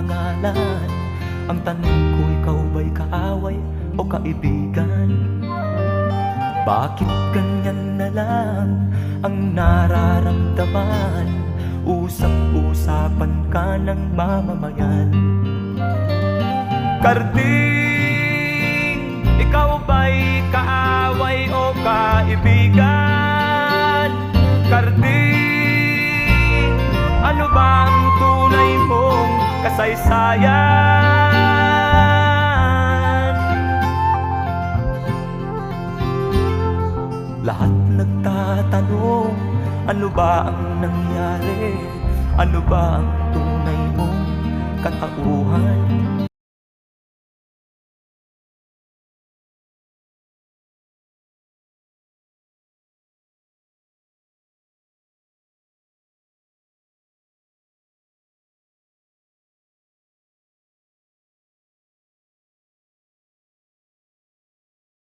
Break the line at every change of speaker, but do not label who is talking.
ngalan. Ang tanong ko, ikaw ba'y kaaway o kaibigan? Bakit ganyan na lang ang nararamdaman? Usap-usapan ka ng mamamayan. Karding, ikaw ba'y kaaway o kaibigan? Karding, ano ba ang tunay mong kasaysayan? Lahat nagtatanong, ano ba ang nangyari? Ano ba ang tunay mong katauhan?